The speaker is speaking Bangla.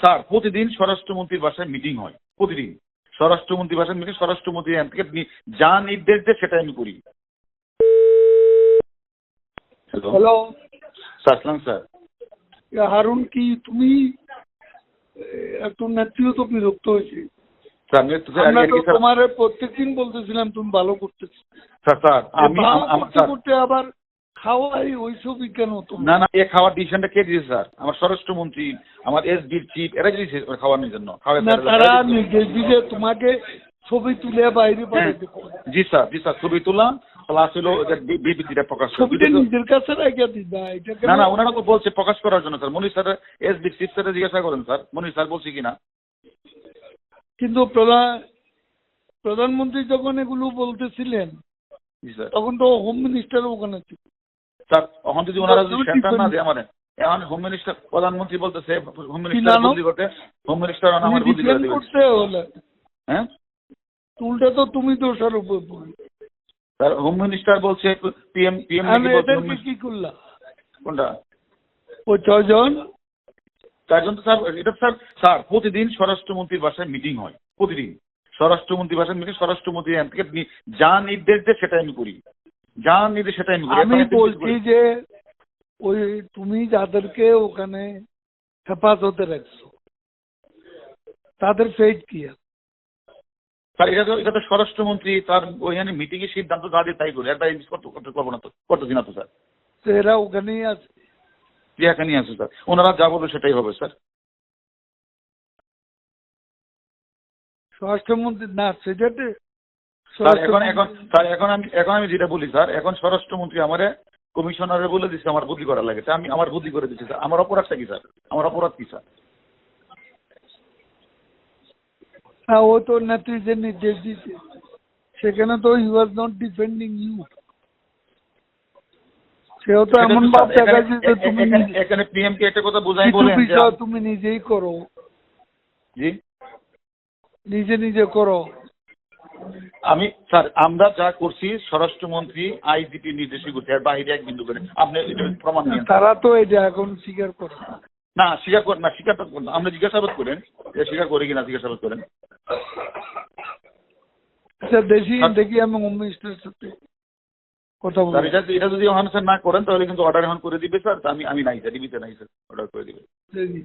স্যার প্রতিদিন স্বরাষ্ট্রমন্ত্রীর বাসায় মিটিং হয়, প্রতিদিন স্বরাষ্ট্রমন্ত্রীর বাসায় মিটিং, স্বরাষ্ট্রমন্ত্রী এখান থেকে যা নির্দেশ দেয় সেটা আমি করি। হ্যালো হ্যালো স্যার, আসসালাম স্যার। হারুন, কি তুমি একটু নেত্রীও তো বিরক্ত হয়েছে। স্যার আমরা তো তোমার প্রত্যেকদিন বলতেছিলাম তুমি ভালো করতেছো, স্যার স্যার আমি করতে করতে আবার খাওয়াই ওইসবই কেন তুমি? না না, এ খাওয়ার ডিসিশনটা কে দিয়েছে স্যার? আমার স্বরাষ্ট্রমন্ত্রী, আমার এসডির চিফ, এরা দিয়েছে খাওয়ানোর জন্য। না, তারা নির্দেশ দিলে তোমাকে ছবি তুলে বাইরে পাঠাতে। জি স্যার, জি স্যার, ছবি তোলা প্লাস হলো বিবৃতিটা প্রকাশ করা। ছবিটা নিজের কাছে রেখে দিবা। না না, ওনারা তো বলছে প্রকাশ করার জন্য স্যার। মনির স্যার, এসডি চিফ স্যার জিজ্ঞাসা করেন স্যার, মনির স্যার বলছে কিনা। কিন্তু প্রধানমন্ত্রী যখন এগুলো বলতেছিলেন জি স্যার। তখন তো হোম মিনিস্টার ওখানে ছিল স্যার এখন যদি ওনারা যদি সেন্টার না দেয় আমার, এখন হোম মিনিস্টার, প্রধানমন্ত্রী বলতেছে হোম মিনিস্টার বদলি করতে, হোম মিনিস্টার আমার বদলি করে দেবে। করতে হলে হ্যাঁ, উল্টা তো তুমি দোষারোপ করবে। স্যার হোম মিনিস্টার বলছে পিএম এদেরকে কি করলা? কোনটা? ও 6 জন। তার জন্য স্যার এটা স্যার প্রতিদিন স্বরাষ্ট্রমন্ত্রীর বাসায় মিটিং হয়, প্রতিদিন স্বরাষ্ট্রমন্ত্রীর বাসায় মিটিং, স্বরাষ্ট্রমন্ত্রী এখান থেকে যা নির্দেশ দেয় সেটা আমি করি, যা নির্দেশ সেটা আমি করি। আমি বলছি যে ওই তুমি যাদেরকে ওখানে হেফাজতে রাখছো তাদের ফেট কি আছে? স্যার এটা তো স্বরাষ্ট্রমন্ত্রী তার ওইখানে মিটিং এর সিদ্ধান্ত যা দিয়ে তাই করি, একবার করতে পারবো না তো, করতেছি না তো স্যার। তো এরা ওখানেই আছে, যে এখানে আছে স্যার, ওনারা যা বলবে সেটাই হবে স্যার। স্বরাষ্ট্রমন্ত্রী না সেটাতে স্যার এখন আমি যেটা বলি স্যার, এখন স্বরাষ্ট্রমন্ত্রী আমারে কমিশনারে বলে দিচ্ছে আমার বদলি করা লাগে, আমি আমার বদলি করে দিচ্ছি স্যার। আমার অপরাধটা কি স্যার? আমার অপরাধ কি স্যার? হ্যাঁ, ও তো নেত্রী যে নির্দেশ দিচ্ছে সেখানে তো হি ওয়াজ নট ডিফেন্ডিং ইউ। সেও তো এমন ভাব দেখাচ্ছে যে তুমি এখানে পিএম কে একটা কথা বোঝাই বলেন যে তুমি নিজেই করো, জি নিজে করো। আমি স্যার আমরা যা করছি স্বরাষ্ট্রমন্ত্রী আইজিপি নির্দেশই করছে, আর বাইরে এক বিন্দু করে আপনি এটা প্রমাণ নিন। তারা তো এটা এখন স্বীকার করে না, স্বীকার করেন না, স্বীকার আপনি জিজ্ঞাসাবাদ করেন স্বীকার করে কিনা, জিজ্ঞাসাবাদ করেন। আচ্ছা, দেখি আমি হোম মিনিস্টারের সাথে কথা বলবো। এটা যদি ওখানে স্যার না করেন তাহলে কিন্তু অর্ডার এখন করে দিবে স্যার। আমি নাই স্যার, ডিবিতে নাই স্যার, অর্ডার করে দিবে। দেখি।